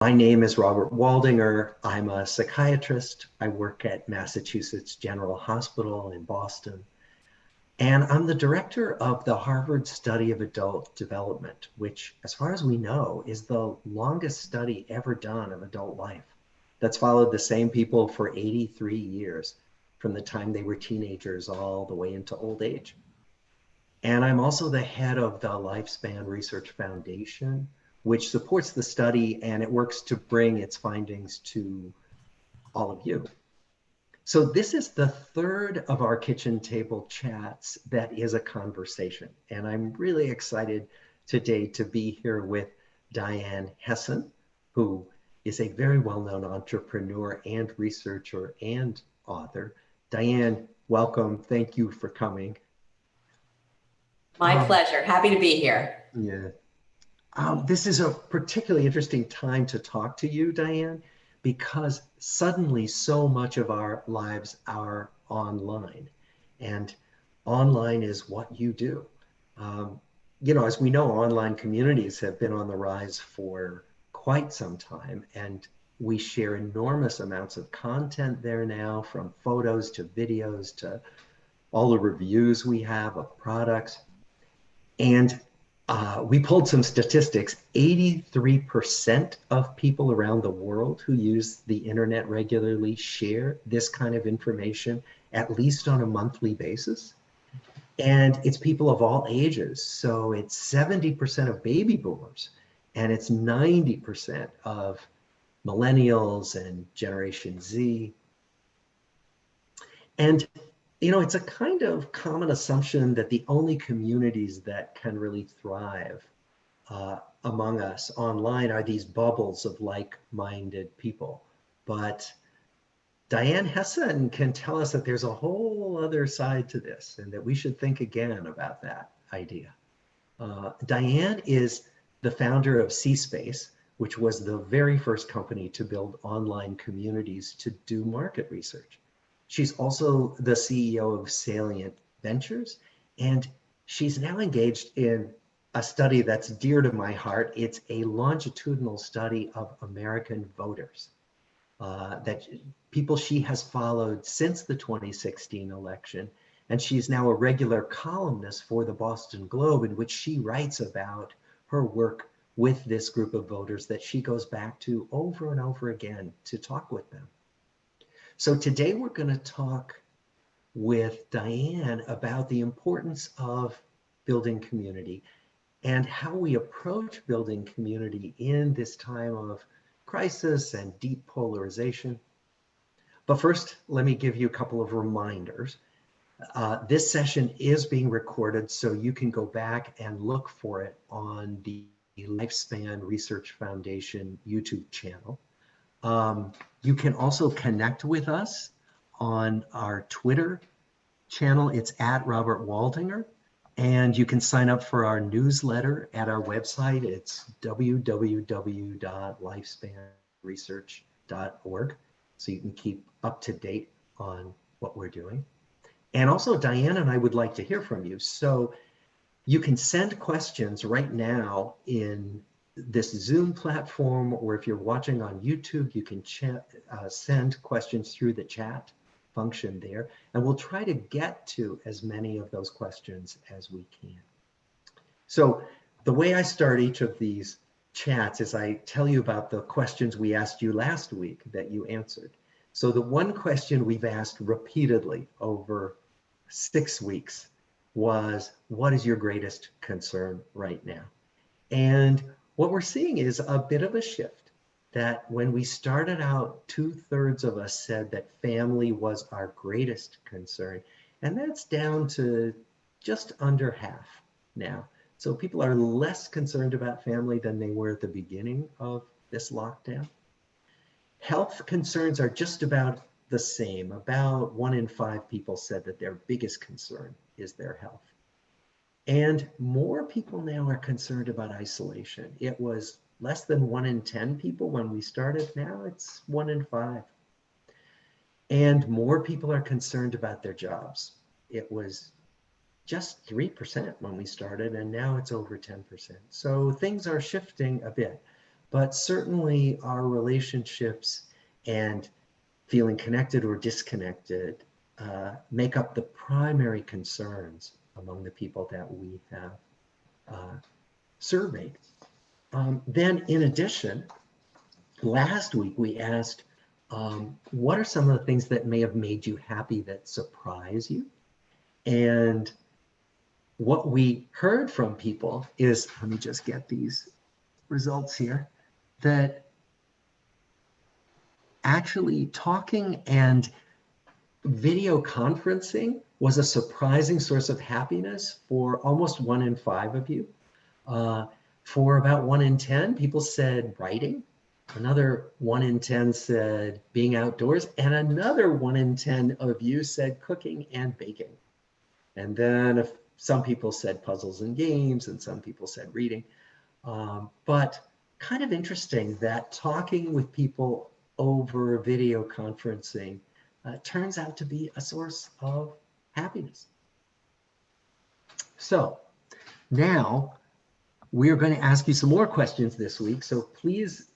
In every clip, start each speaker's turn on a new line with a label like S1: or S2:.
S1: My name is Robert Waldinger. I'm a psychiatrist. I work at Massachusetts General Hospital in Boston. And I'm the director of the Harvard Study of Adult Development, which, as far as we know, is the longest study ever done of adult life. That's followed the same people for 83 years, from the time they were teenagers all the way into old age. And I'm also the head of the Lifespan Research Foundation, which supports the study and it works to bring its findings to all of you. So this is the third of our kitchen table chats that is a conversation. And I'm really excited today to be here with Diane Hessan, who is a very well-known entrepreneur and researcher and author. Diane, welcome. Thank you for coming.
S2: My pleasure. Happy to be here.
S1: Yeah. This is a particularly interesting time to talk to you, Diane, because suddenly so much of our lives are online, and online is what you do. As we know, online communities have been on the rise for quite some time, and we share enormous amounts of content there now, from photos to videos to all the reviews we have of products. And we pulled some statistics. 83% of people around the world who use the internet regularly share this kind of information, at least on a monthly basis. And it's people of all ages. So it's 70% of baby boomers, and it's 90% of millennials and Generation Z. And it's a kind of common assumption that the only communities that can really thrive among us online are these bubbles of like-minded people. But Diane Hessan can tell us that there's a whole other side to this and that we should think again about that idea. Diane is the founder of C-Space, which was the very first company to build online communities to do market research. She's also the CEO of Salient Ventures, and she's now engaged in a study that's dear to my heart. It's a longitudinal study of American voters, that people she has followed since the 2016 election. And she's now a regular columnist for the Boston Globe, in which she writes about her work with this group of voters that she goes back to over and over again to talk with them. So today we're going to talk with Diane about the importance of building community and how we approach building community in this time of crisis and deep polarization. But first, let me give you a couple of reminders. This session is being recorded, so you can go back and look for it on the Lifespan Research Foundation YouTube channel. You can also connect with us on our Twitter channel. It's at Robert Waldinger. And you can sign up for our newsletter at our website. It's www.lifespanresearch.org. So you can keep up to date on what we're doing. And also, Diane and I would like to hear from you. So you can send questions right now in this Zoom platform, or if you're watching on YouTube, you can send questions through the chat function there, and we'll try to get to as many of those questions as we can. So the way I start each of these chats is I tell you about the questions we asked you last week that you answered. So the one question we've asked repeatedly over 6 weeks was, what is your greatest concern right now? And what we're seeing is a bit of a shift, that when we started out, 2/3 of us said that family was our greatest concern. And that's down to just under half now. So people are less concerned about family than they were at the beginning of this lockdown. Health concerns are just about the same. About 1 in 5 people said that their biggest concern is their health. And more people now are concerned about isolation. It was less than 1 in 10 people when we started. Now it's 1 in 5. And more people are concerned about their jobs. It was just 3% when we started, and now it's over 10%. So things are shifting a bit. but certainly our relationships and feeling connected or disconnected make up the primary concerns among the people that we have surveyed. Then in addition, last week we asked, what are some of the things that may have made you happy that surprise you? And what we heard from people is, let me just get these results here, that actually talking and video conferencing was a surprising source of happiness for almost 1 in 5 of you. For about 1 in 10, people said writing. Another 1 in 10 said being outdoors. And another 1 in 10 of you said cooking and baking. And then some people said puzzles and games, and some people said reading. But kind of interesting that talking with people over video conferencing turns out to be a source of happiness. So now we're going to ask you some more questions this week. So please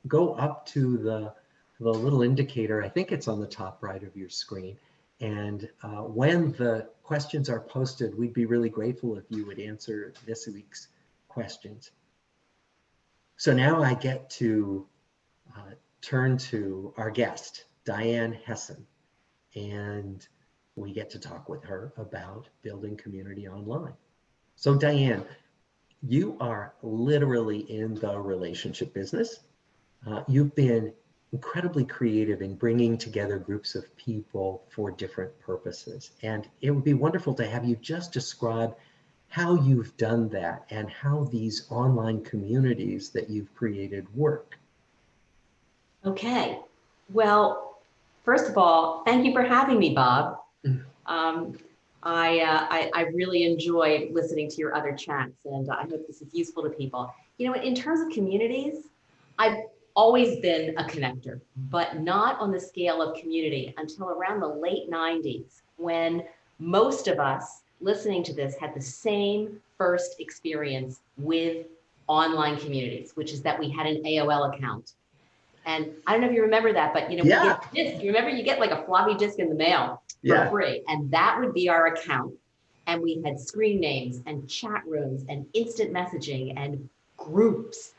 S1: go up to the little indicator. I think it's on the top right of your screen. And when the questions are posted, we'd be really grateful if you would answer this week's questions. So now I get to turn to our guest, Diane Hessan, and we get to talk with her about building community online. So Diane, you are literally in the relationship business. You've been incredibly creative in bringing together groups of people for different purposes. And it would be wonderful to have you just describe how you've done that and how these online communities that you've created work.
S2: Okay. Well, first of all, thank you for having me, Bob. I really enjoy listening to your other chats, and I hope this is useful to people. You know, in terms of communities, I've always been a connector, but not on the scale of community until around the late 90s, when most of us listening to this had the same first experience with online communities, which is that we had an AOL account. And I don't know if you remember that, but you know,
S1: Yeah.
S2: we get discs. You remember you get like a floppy disk in the mail for free, and that would be our account. And we had screen names and chat rooms and instant messaging and groups.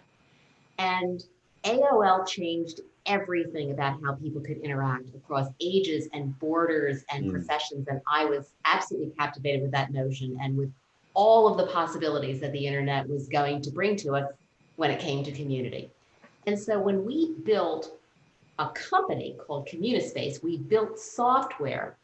S2: And AOL changed everything about how people could interact across ages and borders and professions. And I was absolutely captivated with that notion and with all of the possibilities that the internet was going to bring to us when it came to community. And so when we built a company called Communispace, we built software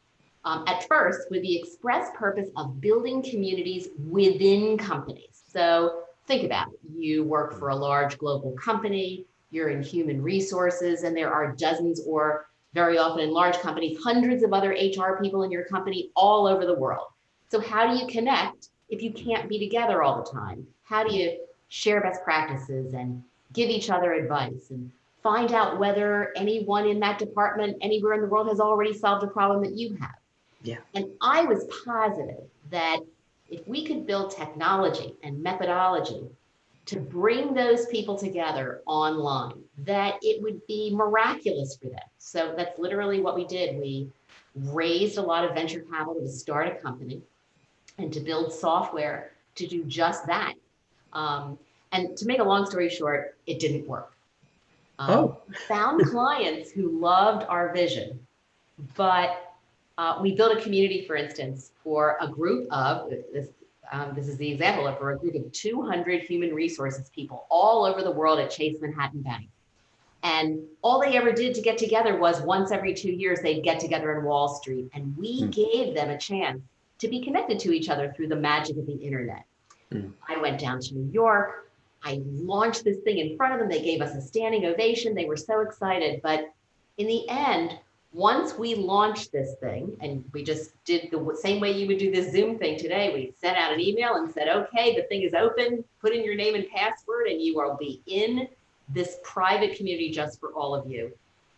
S2: at first with the express purpose of building communities within companies. So think about it. You work for a large global company, you're in human resources, and there are dozens, or very often in large companies, hundreds of other HR people in your company all over the world. So how do you connect if you can't be together all the time? How do you share best practices and give each other advice and find out whether anyone in that department anywhere in the world has already solved a problem that you have?
S1: Yeah.
S2: And I was positive that if we could build technology and methodology to bring those people together online, that it would be miraculous for them. So that's literally what we did. We raised a lot of venture capital to start a company and to build software to do just that. And to make a long story short, it didn't work. We found clients who loved our vision, but we built a community, for instance, for a group of, this is the example of, for a group of 200 human resources people all over the world at Chase Manhattan Bank. And all they ever did to get together was once every 2 years, they'd get together in Wall Street. And we gave them a chance to be connected to each other through the magic of the internet. I went down to New York. I launched this thing in front of them. They gave us a standing ovation. They were so excited. But in the end, once we launched this thing, and we just did the same way you would do this Zoom thing today, we sent out an email and said, okay, the thing is open, put in your name and password, and you will be in this private community just for all of you.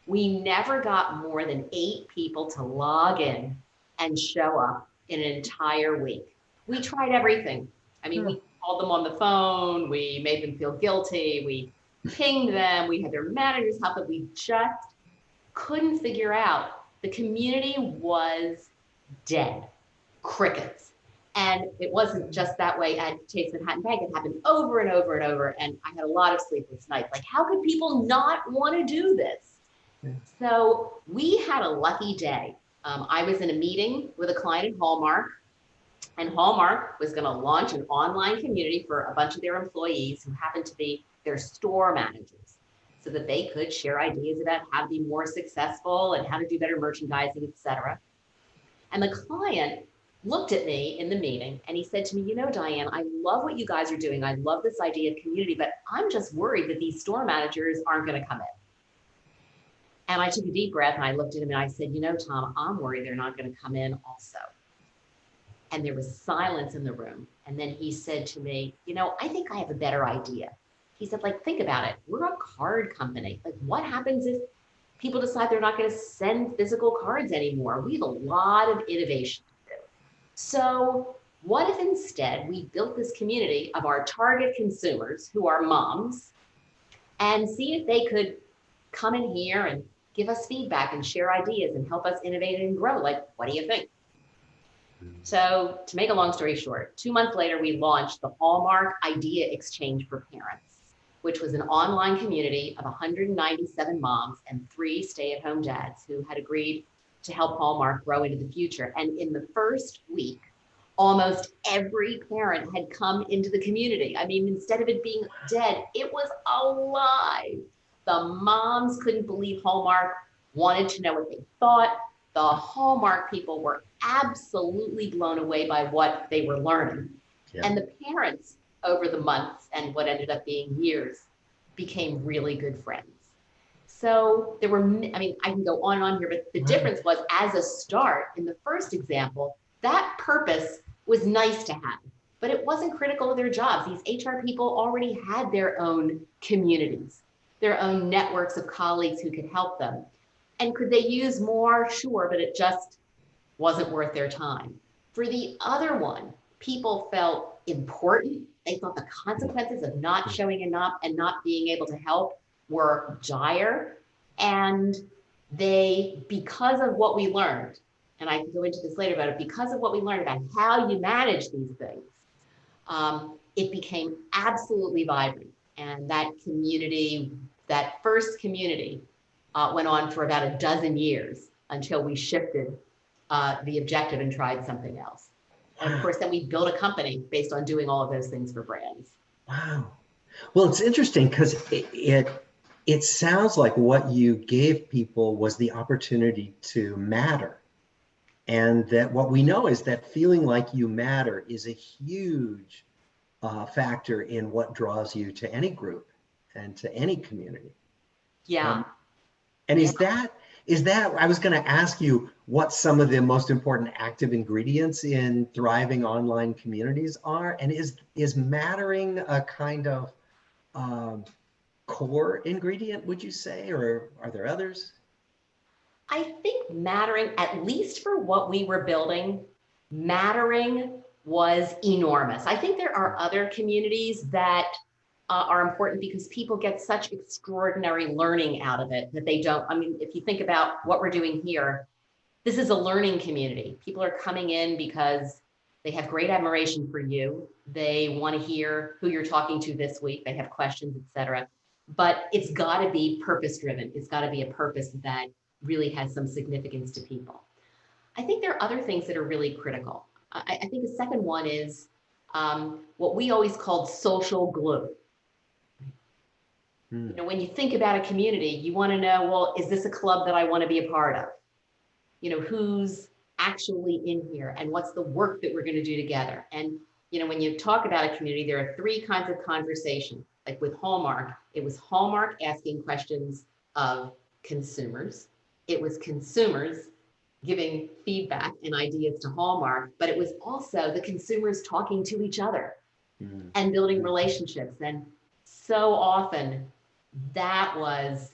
S2: We never got more than 8 people to log in and show up in an entire week. We tried everything. I mean, we called them on the phone, we made them feel guilty, we pinged them. We had their managers help, but we just couldn't figure out. The community was dead, crickets. And it wasn't just that way at Chase Manhattan Bank. It happened over and over and over. And I had a lot of sleepless nights. Like, how could people not want to do this? Yeah. So we had a lucky day. I was in a meeting with a client at Hallmark, and Hallmark was going to launch an online community for a bunch of their employees who happened to be their store managers, so that they could share ideas about how to be more successful and how to do better merchandising, et cetera. And the client looked at me in the meeting and he said to me, you know, Diane, I love what you guys are doing. I love this idea of community, but I'm just worried that these store managers aren't going to come in. And I took a deep breath and I looked at him and I said, you know, Tom, I'm worried they're not going to come in also. And there was silence in the room. And then he said to me, you know, I think I have a better idea. He said, like, think about it. We're a card company. Like, what happens if people decide they're not going to send physical cards anymore? We have a lot of innovation to do. So what if instead we built this community of our target consumers who are moms, and see if they could come in here and give us feedback and share ideas and help us innovate and grow? Like, what do you think? So to make a long story short, 2 months later, we launched the Hallmark Idea Exchange for Parents, which was an online community of 197 moms and 3 stay-at-home dads who had agreed to help Hallmark grow into the future. And in the first week, almost every parent had come into the community. I mean, instead of it being dead, it was alive. The moms couldn't believe Hallmark, wanted to know what they thought. The Hallmark people were absolutely blown away by what they were learning. Yeah. And the parents, over the months and what ended up being years, became really good friends. So there were, I mean, I can go on and on here, but the difference was, as a start, in the first example, that purpose was nice to have, but it wasn't critical of their jobs. These HR people already had their own communities, their own networks of colleagues who could help them. And could they use more? Sure, but it just wasn't worth their time. For the other one, people felt important. They thought the consequences of not showing up and not being able to help were dire. And they, because of what we learned, and I can go into this later about it, because of what we learned about how you manage these things, it became absolutely vibrant. And that community, that first community, went on for about a dozen years until we shifted the objective and tried something else. And of course, then we built a company based on doing all of those things for brands.
S1: Wow. Well, it's interesting because it sounds like what you gave people was the opportunity to matter. And that what we know is that feeling like you matter is a huge factor in what draws you to any group and to any community.
S2: Yeah.
S1: And is that, I was going to ask you what some of the most important active ingredients in thriving online communities are. And is mattering a kind of core ingredient, would you say, or are there others?
S2: I think mattering, at least for what we were building, mattering was enormous. I think there are other communities that are important because people get such extraordinary learning out of it that they don't. I mean, if you think about what we're doing here, this is a learning community. People are coming in because they have great admiration for you. They want to hear who you're talking to this week. They have questions, et cetera. But it's got to be purpose driven. It's got to be a purpose that really has some significance to people. I think there are other things that are really critical. I think the second one is what we always called social glue. You know, when you think about a community, you want to know, well, is this a club that I want to be a part of? You know, who's actually in here and what's the work that we're going to do together? And, you know, when you talk about a community, there are 3 kinds of conversation. Like with Hallmark, it was Hallmark asking questions of consumers. It was consumers giving feedback and ideas to Hallmark, but it was also the consumers talking to each other and building relationships. And so often that was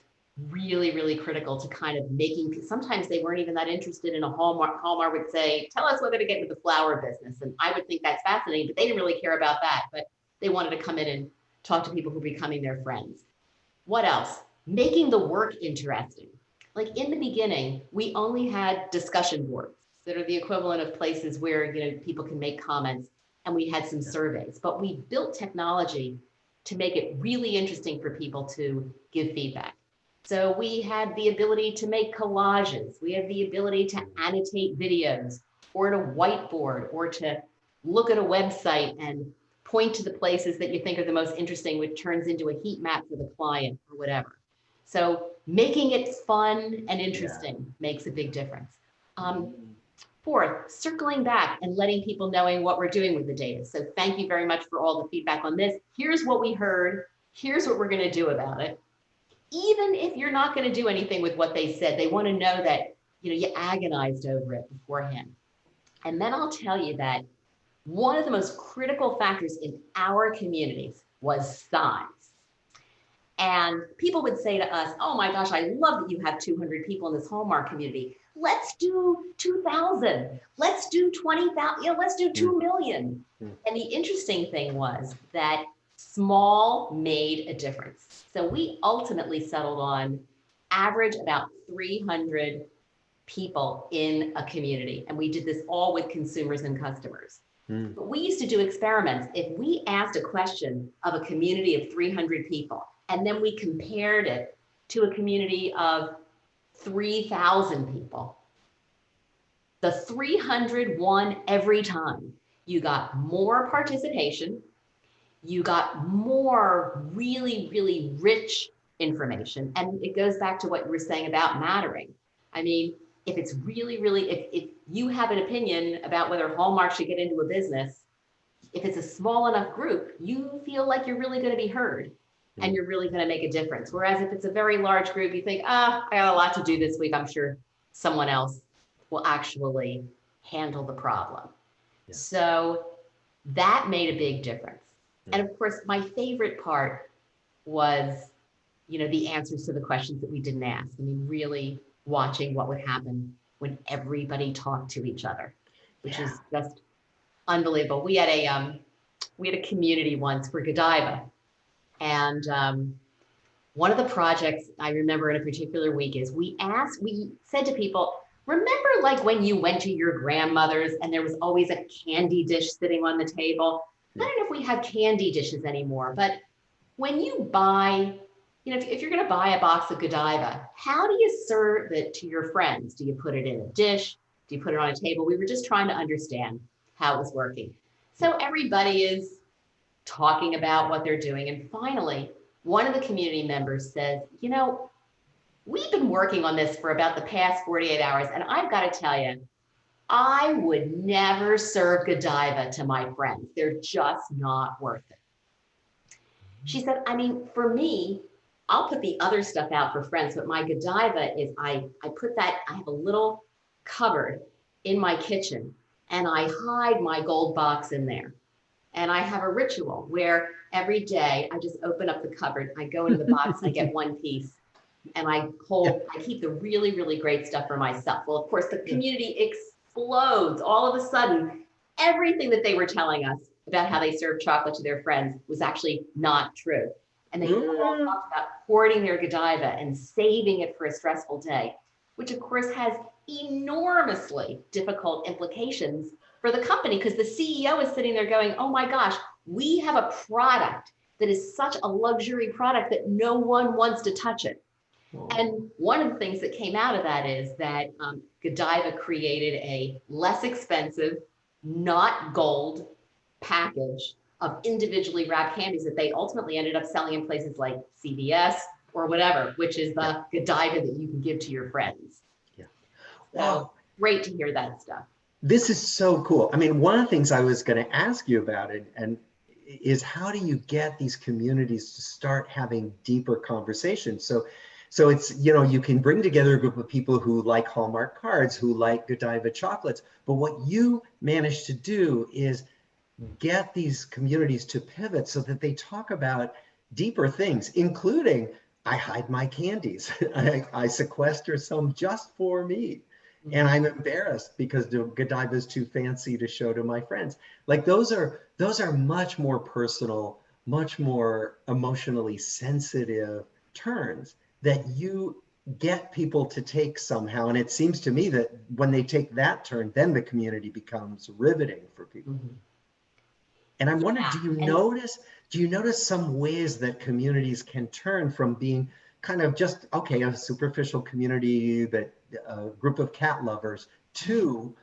S2: really, really critical to kind of making, sometimes they weren't even that interested in a Hallmark. Hallmark would say, tell us whether to get into the flower business. And I would think that's fascinating, but they didn't really care about that. But they wanted to come in and talk to people who were becoming their friends. What else? Making the work interesting. Like in the beginning, we only had discussion boards that are the equivalent of places where people can make comments, and we had some surveys. But we built technology to make it really interesting for people to give feedback. So we had the ability to make collages. We had the ability to annotate videos, or to whiteboard, or to look at a website and point to the places that you think are the most interesting, which turns into a heat map for the client or whatever. So making it fun and interesting makes a big difference. Fourth, circling back and letting people knowing what we're doing with the data. So thank you very much for all the feedback on this. Here's what we heard. Here's what we're going to do about it. Even if you're not going to do anything with what they said, they want to know that you agonized over it beforehand. And then I'll tell you that one of the most critical factors in our communities was size. And people would say to us, oh my gosh, I love that you have 200 people in this Hallmark community. Let's do 2,000. Let's do 20,000. Let's do 2 million. And the interesting thing was that small made a difference. So we ultimately settled on average about 300 people in a community. And we did this all with consumers and customers. But we used to do experiments. If we asked a question of a community of 300 people, and then we compared it to a community of 3,000 people, the 300 won every time. You got more participation. You got more really, really rich information. And it goes back to what you were saying about mattering. I mean, if it's really, really, if you have an opinion about whether Hallmark should get into a business, if it's a small enough group, you feel like you're really going to be heard and you're really going to make a difference. Whereas if it's a very large group, you think, I got a lot to do this week. I'm sure someone else will actually handle the problem. Yeah. So that made a big difference. Yeah. And of course, my favorite part was, the answers to the questions that we didn't ask. I mean, really watching what would happen when everybody talked to each other, which is just unbelievable. We had a community once for Godiva, and one of the projects I remember in a particular week is we said to people, remember like when you went to your grandmother's and there was always a candy dish sitting on the table? I don't know if we have candy dishes anymore, but when you buy, if you're going to buy a box of Godiva, how do you serve it to your friends? Do you put it in a dish? Do you put it on a table? We were just trying to understand how it was working. So everybody is talking about what they're doing. And finally, one of the community members says, we've been working on this for about the past 48 hours. And I've got to tell you, I would never serve Godiva to my friends. They're just not worth it. She said, I mean, for me, I'll put the other stuff out for friends, but my Godiva is, I have a little cupboard in my kitchen and I hide my gold box in there. And I have a ritual where every day I just open up the cupboard, I go into the box, I get one piece, and I keep the really, really great stuff for myself. Well, of course, the community explodes. All of a sudden, everything that they were telling us about how they serve chocolate to their friends was actually not true. And they all talked about hoarding their Godiva and saving it for a stressful day, which of course has enormously difficult implications for the company, because the CEO is sitting there going, oh my gosh, we have a product that is such a luxury product that no one wants to touch it. Wow. And one of the things that came out of that is that Godiva created a less expensive, not gold package of individually wrapped candies that they ultimately ended up selling in places like CVS or whatever, which is the Godiva that you can give to your friends. Yeah. Wow. So great to hear that stuff.
S1: This is so cool. I mean, one of the things I was going to ask you about is how do you get these communities to start having deeper conversations? So it's, you can bring together a group of people who like Hallmark cards, who like Godiva chocolates, but what you managed to do is get these communities to pivot so that they talk about deeper things, including I hide my candies. I sequester some just for me. And I'm embarrassed because the Godiva is too fancy to show to my friends. Like those are much more personal, much more emotionally sensitive turns that you get people to take somehow. And it seems to me that when they take that turn, then the community becomes riveting for people.
S2: Mhm.
S1: And I'm wondering,
S2: Yeah. And
S1: do you notice some ways that communities can turn from being kind of just, okay, a superficial community, that a group of cat lovers, to,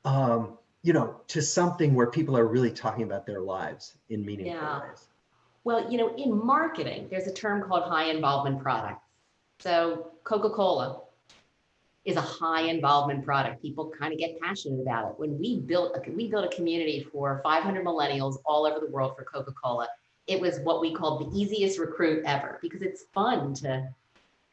S1: to something where people are really talking about their lives in meaningful
S2: yeah.
S1: ways?
S2: Well, in marketing, there's a term called high involvement products. So Coca-Cola is a high involvement product. People kind of get passionate about it. When we built a community for 500 millennials all over the world for Coca-Cola. It was what we called the easiest recruit ever, because it's fun to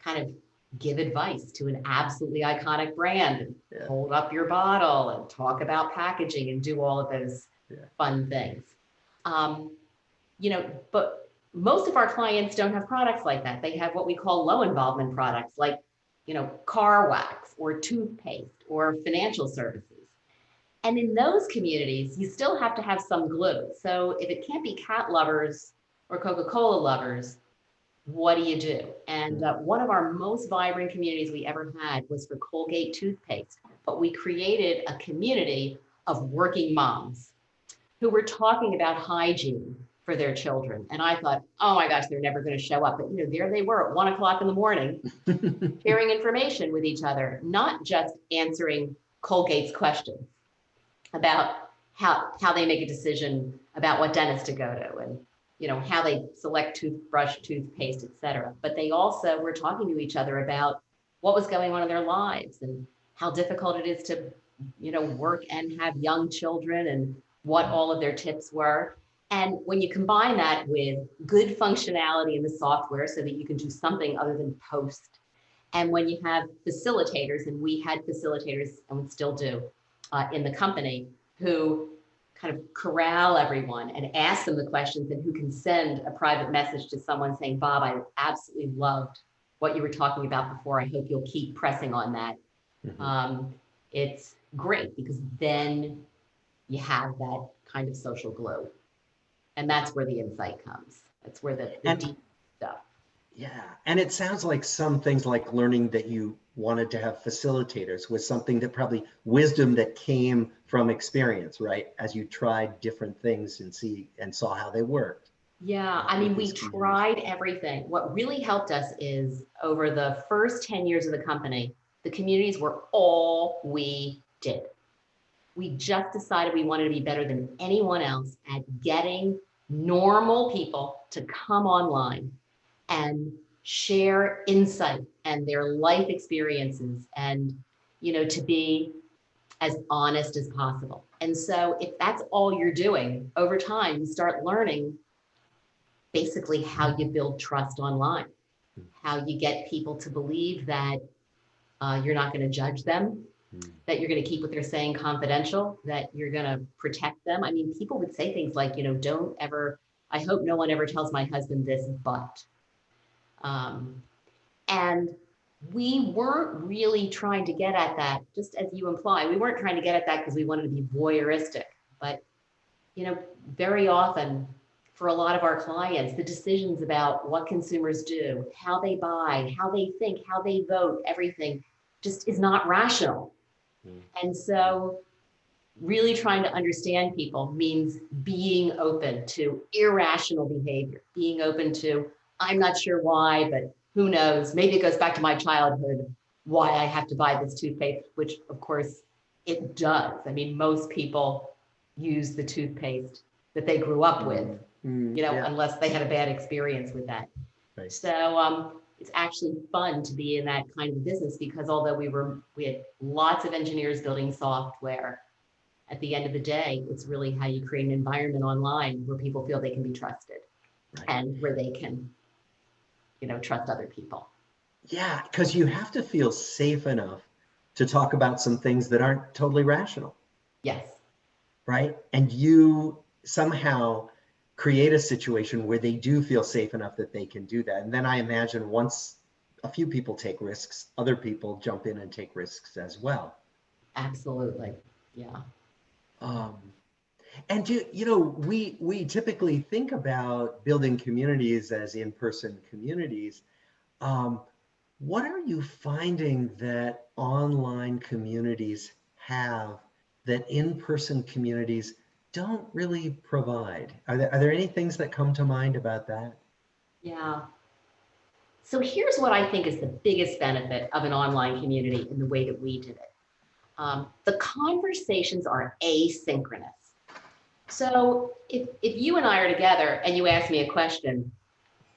S2: kind of give advice to an absolutely iconic brand and
S1: Yeah,
S2: hold up your bottle and talk about packaging and do all of those
S1: yeah.
S2: fun things. Um, but most of our clients don't have products like that. They have what we call low involvement products, like, car wax or toothpaste or financial services. And in those communities, you still have to have some glue. So if it can't be cat lovers or Coca-Cola lovers, what do you do? And one of our most vibrant communities we ever had was for Colgate toothpaste. But we created a community of working moms who were talking about hygiene for their children. And I thought, oh my gosh, they're never going to show up. But there they were at 1 o'clock in the morning, sharing information with each other, not just answering Colgate's questions about how they make a decision about what dentist to go to, and how they select toothbrush, toothpaste, etc. But they also were talking to each other about what was going on in their lives and how difficult it is to work and have young children, and what all of their tips were. And when you combine that with good functionality in the software so that you can do something other than post, and when you have facilitators, and we had facilitators and we still do in the company, who kind of corral everyone and ask them the questions, and who can send a private message to someone saying, Bob, I absolutely loved what you were talking about before. I hope you'll keep pressing on that.
S1: Mhm.
S2: It's great, because then you have that kind of social glue. And that's where the insight comes. That's where the
S1: And
S2: deep stuff.
S1: yeah, and it sounds like some things like learning that you wanted to have facilitators was something that probably wisdom that came from experience, right? As you tried different things and saw how they worked
S2: Yeah, I
S1: with
S2: mean, we
S1: these communities.
S2: tried everything. What really helped us is over the first 10 years of the company, the communities were all we did. We just decided we wanted to be better than anyone else at getting normal people to come online and share insight and their life experiences, and to be as honest as possible. And so if that's all you're doing, over time you start learning basically how you build trust online, how you get people to believe that you're not going to judge them,
S1: Mm.
S2: that you're going to keep what they're saying confidential, that you're going to protect them. I mean, people would say things like, don't ever, I hope no one ever tells my husband this, but. Um, and we weren't really trying to get at that, just as you imply. We weren't trying to get at that because we wanted to be voyeuristic. But, very often for a lot of our clients, the decisions about what consumers do, how they buy, how they think, how they vote, everything just is not rational.
S1: Mm.
S2: And so really trying to understand people means being open to irrational behavior, being open to, I'm not sure why, but who knows? Maybe it goes back to my childhood, why I have to buy this toothpaste, which of course it does. I mean, most people use the toothpaste that they grew up with,
S1: Mm. Mm. Yeah,
S2: unless they had a bad experience with that.
S1: right.
S2: So it's actually fun to be in that kind of business, because although we had lots of engineers building software, at the end of the day, it's really how you create an environment online where people feel they can be trusted,
S1: Right.
S2: and where they can, trust other people.
S1: Yeah, because you have to feel safe enough to talk about some things that aren't totally rational,
S2: Yes,
S1: right? And you somehow create a situation where they do feel safe enough that they can do that. And then I imagine once a few people take risks, other people jump in and take risks as well.
S2: absolutely. Yeah.
S1: Um, and we typically think about building communities as in-person communities. Um, what are you finding that online communities have that in-person communities don't really provide? Are there any things that come to mind about that?
S2: Yeah. So here's what I think is the biggest benefit of an online community in the way that we did it. The conversations are asynchronous. So if you and I are together and you ask me a question,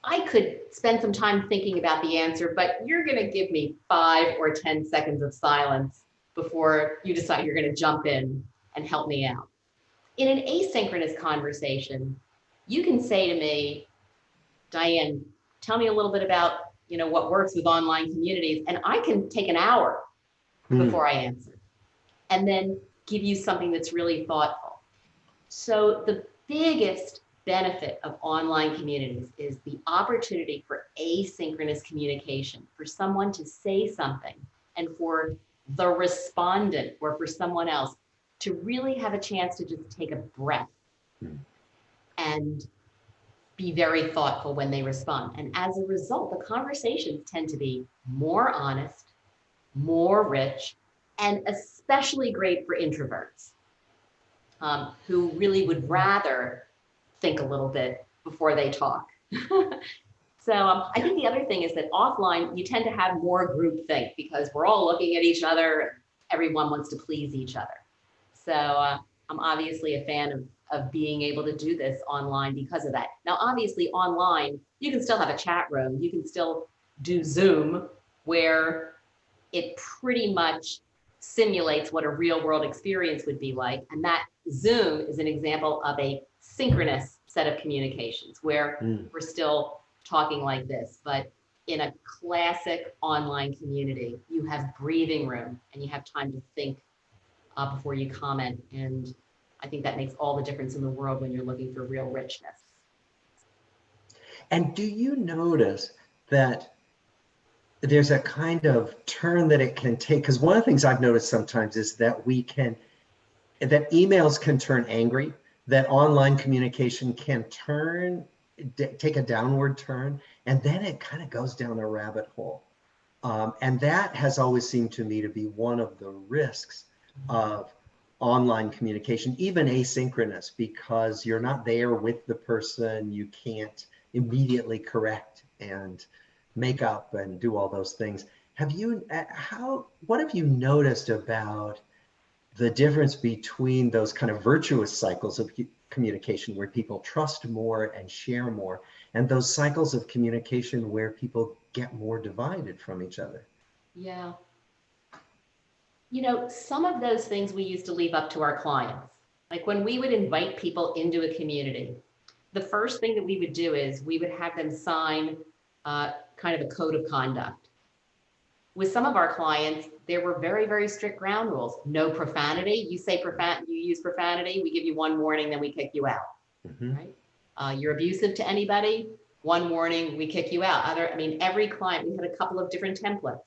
S2: I could spend some time thinking about the answer, but you're going to give me 5 or 10 seconds of silence before you decide you're going to jump in and help me out. In an asynchronous conversation, you can say to me, Diane, tell me a little bit about what works with online communities, and I can take an hour
S1: Hmm.
S2: before I answer, and then give you something that's really thoughtful. So the biggest benefit of online communities is the opportunity for asynchronous communication, for someone to say something and for the respondent or for someone else to really have a chance to just take a breath
S1: Hmm.
S2: and be very thoughtful when they respond. And as a result, the conversations tend to be more honest, more rich, and especially great for introverts who really would rather think a little bit before they talk. So I think the other thing is that offline, you tend to have more groupthink because we're all looking at each other and everyone wants to please each other. So I'm obviously a fan of being able to do this online because of that. Now, obviously online, you can still have a chat room. You can still do Zoom where it pretty much simulates what a real world experience would be like. And that Zoom is an example of a synchronous set of communications where
S1: Hmm.
S2: we're still talking like this, but in a classic online community, you have breathing room and you have time to think before you comment. And I think that makes all the difference in the world when you're looking for real richness.
S1: And do you notice that there's a kind of turn that it can take? Because one of the things I've noticed sometimes is that that emails can turn angry, that online communication can take a downward turn, and then it kind of goes down a rabbit hole. And that has always seemed to me to be one of the risks of online communication, even asynchronous, because you're not there with the person. You can't immediately correct and make up and do all those things. What have you noticed about the difference between those kind of virtuous cycles of communication where people trust more and share more, and those cycles of communication where people get more divided from each other?
S2: Yeah. Some of those things we used to leave up to our clients. Like when we would invite people into a community, the first thing that we would do is we would have them sign kind of a code of conduct. With some of our clients, there were very, very strict ground rules. No profanity. You use profanity, we give you one warning, then we kick you out.
S1: Mm-hmm.
S2: Right? You're abusive to anybody, one warning, we kick you out. Every client, we had a couple of different templates.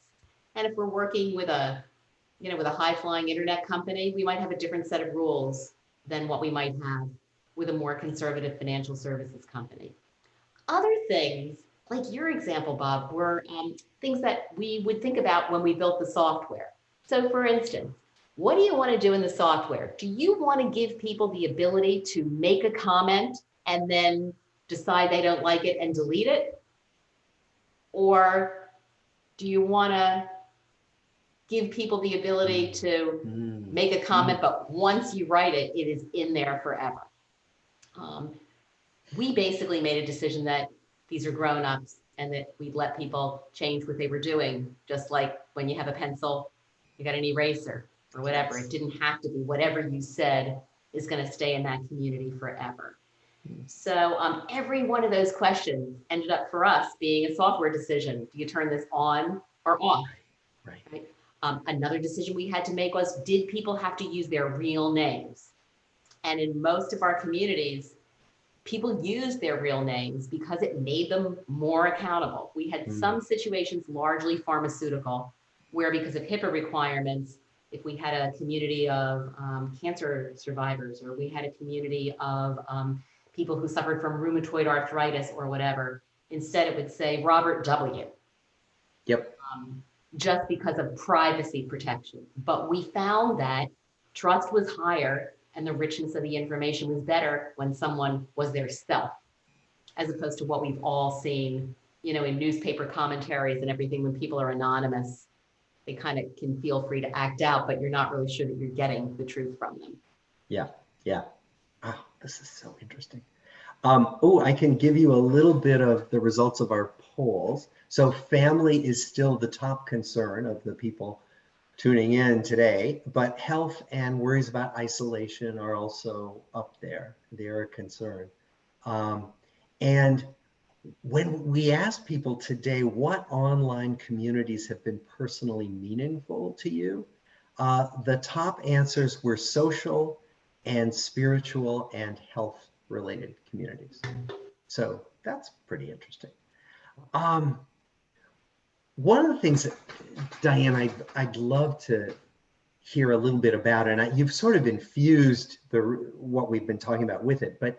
S2: And if we're working with with a high flying internet company, we might have a different set of rules than what we might have with a more conservative financial services company. Other things, like your example, Bob, were things that we would think about when we built the software. So for instance, what do you want to do in the software? Do you want to give people the ability to make a comment and then decide they don't like it and delete it? Or do you want to give people the ability to
S1: Mm.
S2: make a comment, but once you write it, it is in there forever? We basically made a decision that these are grown-ups and that we'd let people change what they were doing, just like when you have a pencil, you got an eraser or whatever.
S1: Yes.
S2: It didn't have to be whatever you said is going to stay in that community forever. So every one of those questions ended up for us being a software decision. Do you turn this on or off?
S1: Right.
S2: Right? Another decision we had to make was, did people have to use their real names? And in most of our communities, people used their real names because it made them more accountable. We had
S1: Mm.
S2: some situations, largely pharmaceutical, where because of HIPAA requirements, if we had a community of cancer survivors, or we had a community of people who suffered from rheumatoid arthritis or whatever, instead it would say Robert W. just because of privacy protection. But we found that trust was higher and the richness of the information was better when someone was their self, as opposed to what we've all seen, in newspaper commentaries and everything. When people are anonymous, they kind of can feel free to act out, but you're not really sure that you're getting the truth from them.
S1: Yeah, yeah. Oh, this is so interesting. Oh, I can give you a little bit of the results of our polls. So family is still the top concern of the people tuning in today, but health and worries about isolation are also up there. They're a concern. Um, and when we ask people today, what online communities have been personally meaningful to you? The top answers were social and spiritual and health related communities. So that's pretty interesting. Um, One of the things that, Diane, I'd love to hear a little bit about, and you've sort of infused what we've been talking about with it, but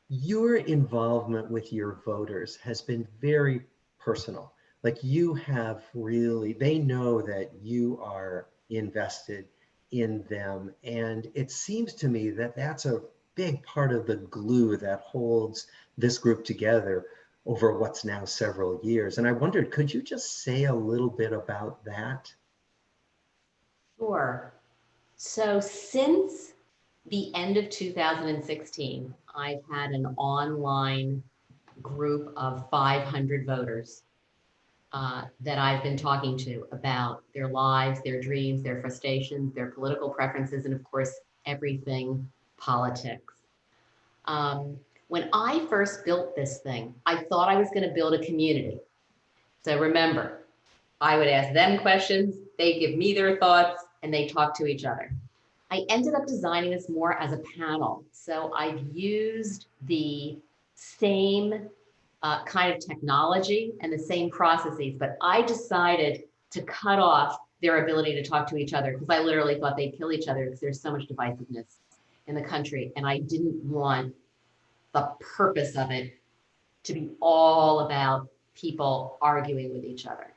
S1: your involvement with your voters has been very personal. Like you have really, they know that you are invested in them. And it seems to me that that's a big part of the glue that holds this group together over what's now several years. And I wondered, could you just say a little bit about that?
S2: Sure. So since the end of 2016, I've had an online group of 500 voters that I've been talking to about their lives, their dreams, their frustrations, their political preferences, and of course, everything politics. When I first built this thing, I thought I was going to build a community. So remember, I would ask them questions, they give me their thoughts, and they talk to each other. I ended up designing this more as a panel. So I've used the same kind of technology and the same processes, but I decided to cut off their ability to talk to each other because I literally thought they'd kill each other because there's so much divisiveness in the country. And I didn't want the purpose of it to be all about people arguing with each other.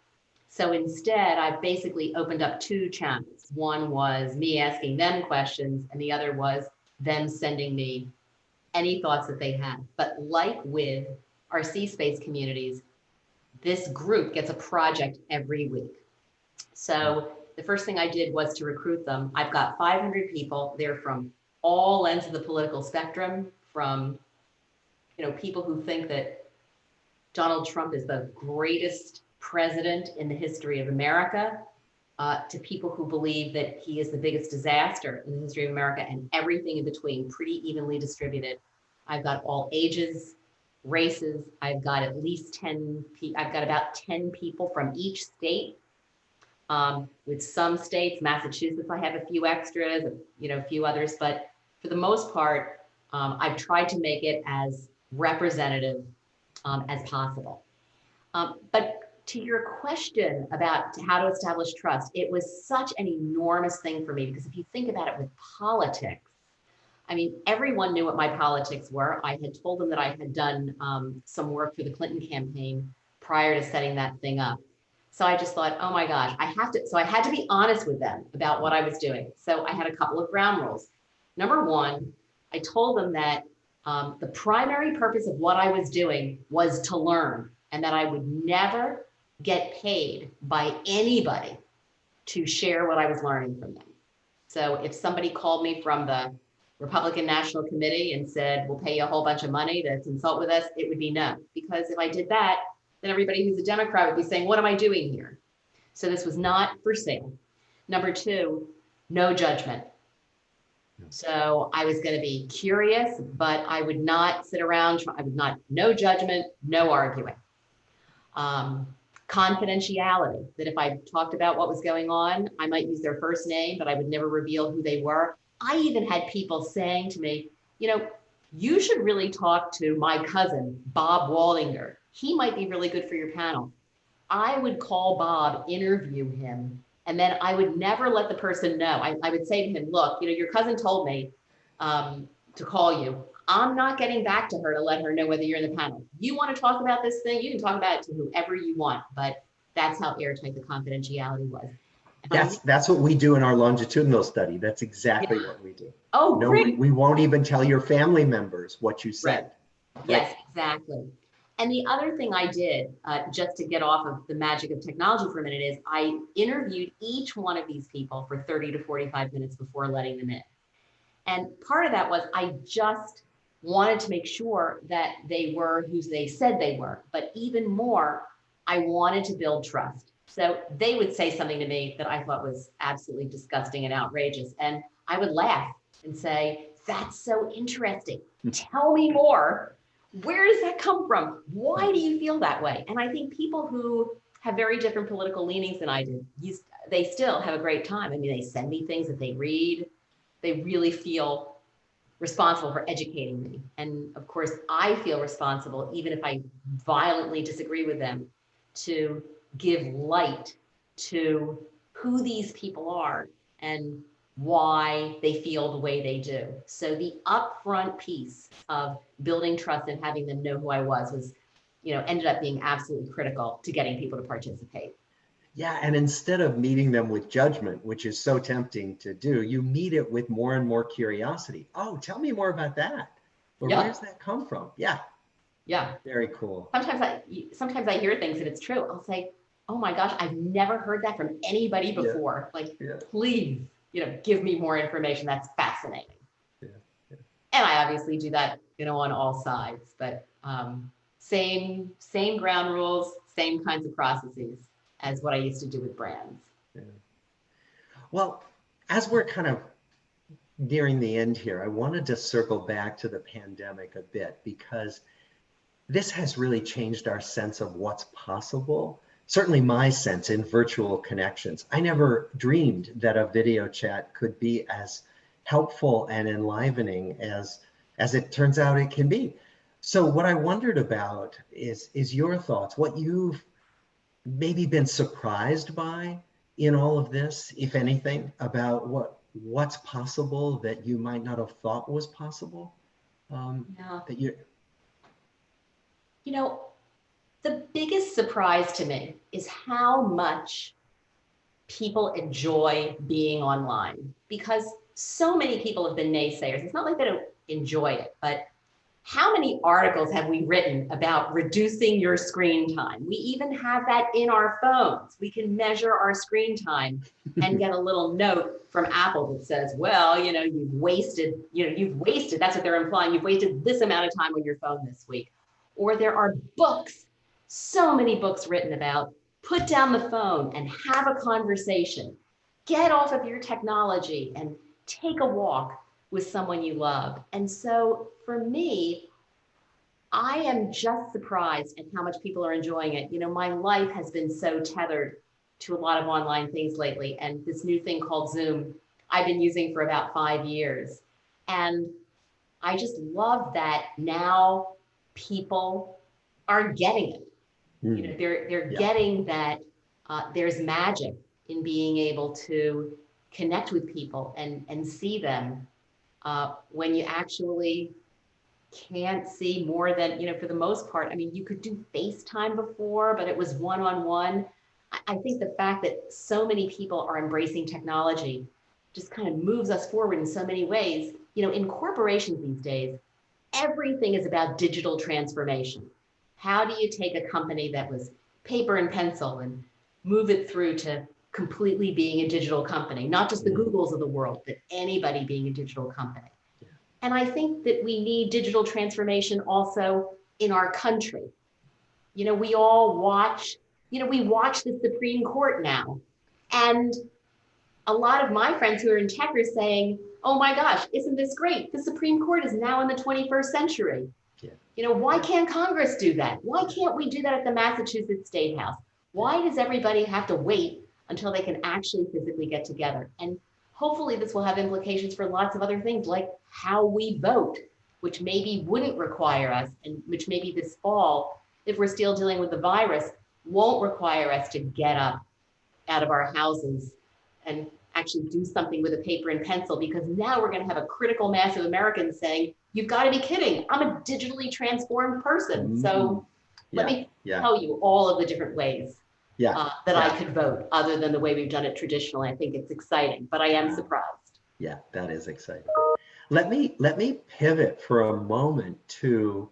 S2: So instead, I basically opened up two channels. One was me asking them questions, and the other was them sending me any thoughts that they had. But like with our C-Space communities, this group gets a project every week. So the first thing I did was to recruit them. I've got 500 people. They're from all ends of the political spectrum, from people who think that Donald Trump is the greatest president in the history of America, to people who believe that he is the biggest disaster in the history of America, and everything in between, pretty evenly distributed. I've got all ages, races. I've got at least 10, I've got about 10 people from each state. With some states, Massachusetts, I have a few extras, a few others, but for the most part, I've tried to make it as representative as possible. But to your question about how to establish trust, it was such an enormous thing for me because if you think about it with politics, I mean, everyone knew what my politics were. I had told them that I had done some work for the Clinton campaign prior to setting that thing up. So I just thought, oh my gosh, so I had to be honest with them about what I was doing. So I had a couple of ground rules. Number one, I told them that the primary purpose of what I was doing was to learn, and that I would never get paid by anybody to share what I was learning from them. So if somebody called me from the Republican National Committee and said, we'll pay you a whole bunch of money to consult with us, it would be no. Because if I did that, then everybody who's a Democrat would be saying, what am I doing here? So this was not for sale. Number two, no judgment. So I was going to be curious, but I would not sit around. No judgment, no arguing. Confidentiality, that if I talked about what was going on, I might use their first name, but I would never reveal who they were. I even had people saying to me, you should really talk to my cousin, Bob Waldinger. He might be really good for your panel. I would call Bob, interview him, and then I would never let the person know. I would say to him, look, your cousin told me to call you. I'm not getting back to her to let her know whether you're in the panel. You want to talk about this thing, you can talk about it to whoever you want, but That's how airtight the confidentiality was. And
S1: That's what we do in our longitudinal study. That's exactly
S2: yeah.
S1: what we do.
S2: Oh,
S1: No,
S2: great.
S1: we won't even tell your family members what you
S2: Right.
S1: said. Right.
S2: Yes, exactly. And the other thing I did, just to get off of the magic of technology for a minute, is I interviewed each one of these people for 30 to 45 minutes before letting them in. And part of that was I just wanted to make sure that they were who they said they were. But even more, I wanted to build trust. So they would say something to me that I thought was absolutely disgusting and outrageous. And I would laugh and say, that's so interesting. Tell me more. Where does that come from? Why do you feel that way? And I think people who have very different political leanings than I do, they still have a great time. I mean, they send me things that they read. They really feel responsible for educating me. And of course, I feel responsible, even if I violently disagree with them, to give light to who these people are and why they feel the way they do. So the upfront piece of building trust and having them know who I was, ended up being absolutely critical to getting people to participate.
S1: Yeah, and instead of meeting them with judgment, which is so tempting to do, you meet it with more and more curiosity. Oh, tell me more about that. Or where
S2: Yeah.
S1: does that come from? Yeah,
S2: Yeah.
S1: very cool.
S2: Sometimes I hear things and it's true. I'll say, "Oh my gosh, I've never heard that from anybody
S1: Yeah,
S2: before. Like,
S1: yeah,
S2: please, give me more information. That's fascinating."
S1: yeah, yeah.
S2: And I obviously do that, on all sides. But same ground rules, same kinds of processes as what I used to do with brands.
S1: Yeah. Well, as we're kind of nearing the end here, I wanted to circle back to the pandemic a bit because this has really changed our sense of what's possible. Certainly my sense in virtual connections. I never dreamed that a video chat could be as helpful and enlivening as it turns out it can be. So what I wondered about is your thoughts, what you've maybe been surprised by in all of this, if anything, about what's possible that you might not have thought was possible.
S2: Yeah.
S1: That you
S2: You know, the biggest surprise to me is how much people enjoy being online because so many people have been naysayers. It's not like they don't enjoy it, but how many articles have we written about reducing your screen time? We even have that in our phones. We can measure our screen time and get a little note from Apple that says, well, you've wasted, that's what they're implying, you've wasted this amount of time on your phone this week. Or there are books, so many books written about put down the phone and have a conversation. Get off of your technology and take a walk with someone you love. And so for me, I am just surprised at how much people are enjoying it. My life has been so tethered to a lot of online things lately. And this new thing called Zoom, I've been using for about 5 years. And I just love that now people are getting it. They're
S1: yeah.
S2: getting that there's magic in being able to connect with people and see them when you actually can't see more than, for the most part. I mean, you could do FaceTime before, but it was one-on-one. I think the fact that so many people are embracing technology just kind of moves us forward in so many ways. In corporations these days, everything is about digital transformation. How do you take a company that was paper and pencil and move it through to completely being a digital company, not just the Googles of the world, but anybody being a digital company?
S1: Yeah.
S2: And I think that we need digital transformation also in our country. We all watch, we watch the Supreme Court now. And a lot of my friends who are in tech are saying, oh my gosh, isn't this great? The Supreme Court is now in the 21st century.
S1: Yeah.
S2: Why can't Congress do that? Why can't we do that at the Massachusetts State House? Why does everybody have to wait until they can actually physically get together? And hopefully this will have implications for lots of other things like how we vote, which maybe wouldn't require us, and which maybe this fall, if we're still dealing with the virus, won't require us to get up out of our houses and actually do something with a paper and pencil, because now we're going to have a critical mass of Americans saying, you've got to be kidding. I'm a digitally transformed person. So let me
S1: Yeah.
S2: tell you all of the different ways that
S1: yeah,
S2: I could vote other than the way we've done it traditionally. I think it's exciting, but I am surprised.
S1: yeah, that is exciting. Let me pivot for a moment to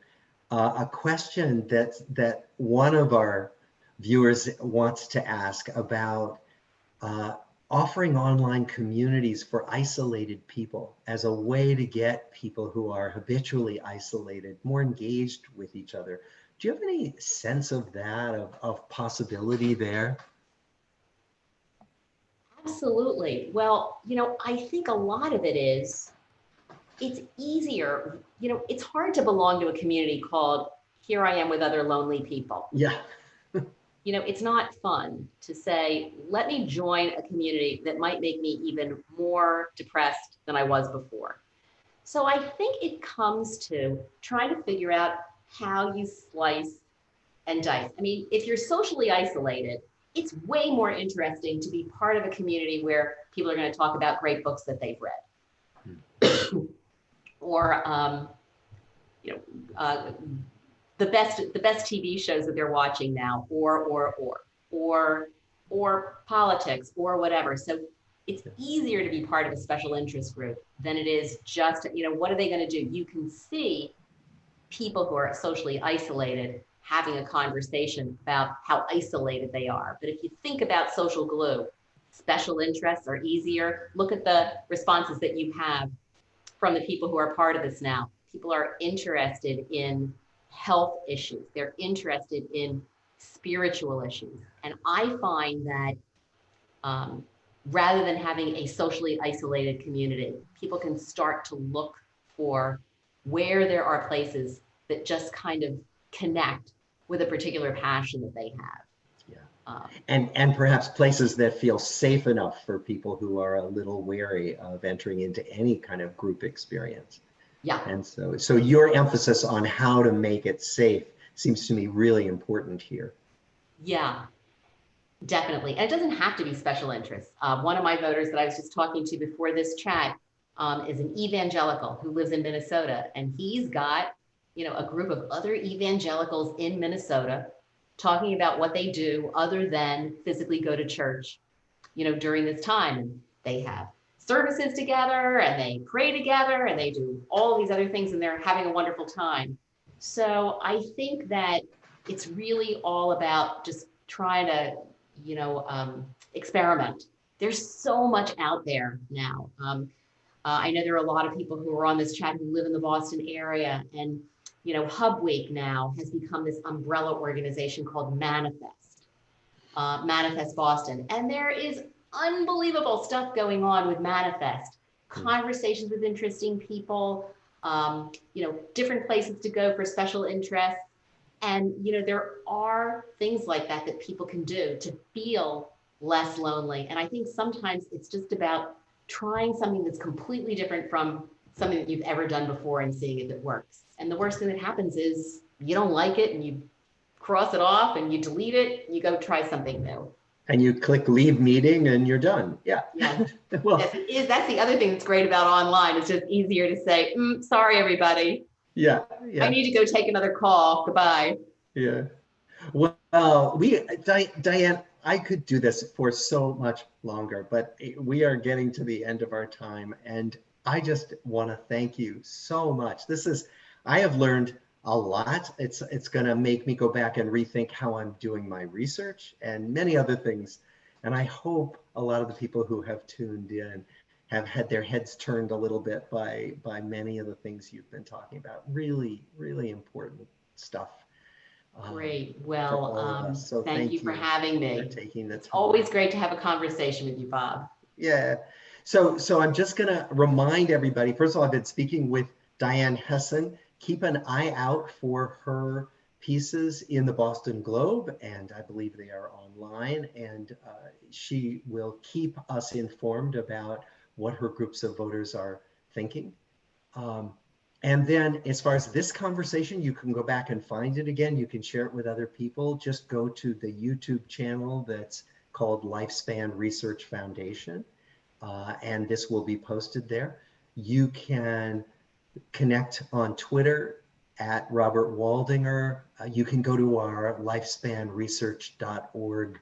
S1: a question that one of our viewers wants to ask about uh, offering online communities for isolated people as a way to get people who are habitually isolated more engaged with each other. Do you have any sense of that, of possibility there?
S2: Absolutely. Well, I think a lot of it is it's easier. It's hard to belong to a community called Here I Am with Other Lonely People.
S1: Yeah,
S2: It's not fun to say, let me join a community that might make me even more depressed than I was before. So I think it comes to trying to figure out how you slice and dice. I mean, if you're socially isolated, it's way more interesting to be part of a community where people are going to talk about great books that they've read, or you know, uh, the best TV shows that they're watching now, or politics or whatever. So it's easier to be part of a special interest group than it is just, what are they going to do? You can see people who are socially isolated having a conversation about how isolated they are. But if you think about social glue, special interests are easier. Look at the responses that you have from the people who are part of this now. People are interested in health issues. They're interested in spiritual issues. And I find that um, rather than having a socially isolated community, people can start to look for where there are places that just kind of connect with a particular passion that they have.
S1: yeah.
S2: Um,
S1: And perhaps places that feel safe enough for people who are a little wary of entering into any kind of group experience.
S2: yeah,
S1: And so your emphasis on how to make it safe seems to me really important here.
S2: yeah, definitely. And it doesn't have to be special interests. One of my voters that I was just talking to before this chat is an evangelical who lives in Minnesota, and he's got, a group of other evangelicals in Minnesota talking about what they do other than physically go to church, during this time. And they have services together and they pray together and they do all these other things and they're having a wonderful time. So I think that it's really all about just trying to, experiment. There's so much out there now. I know there are a lot of people who are on this chat who live in the Boston area, and Hub Week now has become this umbrella organization called Manifest Boston, and there is unbelievable stuff going on with Manifest. Conversations with interesting people, different places to go for special interests. And, there are things like that that people can do to feel less lonely. And I think sometimes it's just about trying something that's completely different from something that you've ever done before and seeing if it works. And the worst thing that happens is you don't like it and you cross it off and you delete it, you go try something new.
S1: And you click leave meeting and you're done. Yeah.
S2: Yeah.
S1: Well,
S2: that's the other thing that's great about online. It's just easier to say, sorry, everybody.
S1: yeah,
S2: I
S1: yeah,
S2: need to go take another call. Goodbye.
S1: yeah. Well, Diane, I could do this for so much longer, but we are getting to the end of our time. And I just want to thank you so much. I have learned a lot. It's going to make me go back and rethink how I'm doing my research and many other things. And I hope a lot of the people who have tuned in have had their heads turned a little bit by many of the things you've been talking about. Really, really important stuff.
S2: Great.
S1: For all of
S2: Well,
S1: us. So
S2: thank you for having me.
S1: for taking the time.
S2: Always great to have a conversation with you, Bob.
S1: Yeah. So I'm just going to remind everybody, first of all, I've been speaking with Diane Hessan. Keep an eye out for her pieces in the Boston Globe, and I believe they are online, and she will keep us informed about what her groups of voters are thinking. And then as far as this conversation, you can go back and find it again. You can share it with other people. Just go to the YouTube channel that's called Lifespan Research Foundation, and this will be posted there. You can connect on Twitter at Robert Waldinger. You can go to our lifespanresearch.org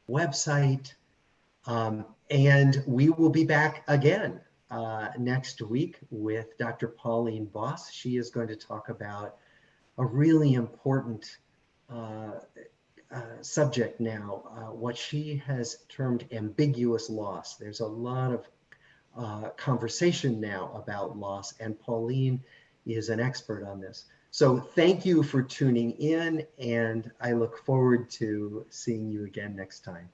S1: website. And we will be back again next week with Dr. Pauline Boss. She is going to talk about a really important subject now, what she has termed ambiguous loss. There's a lot of conversation now about loss, and Pauline is an expert on this. So thank you for tuning in, and I look forward to seeing you again next time.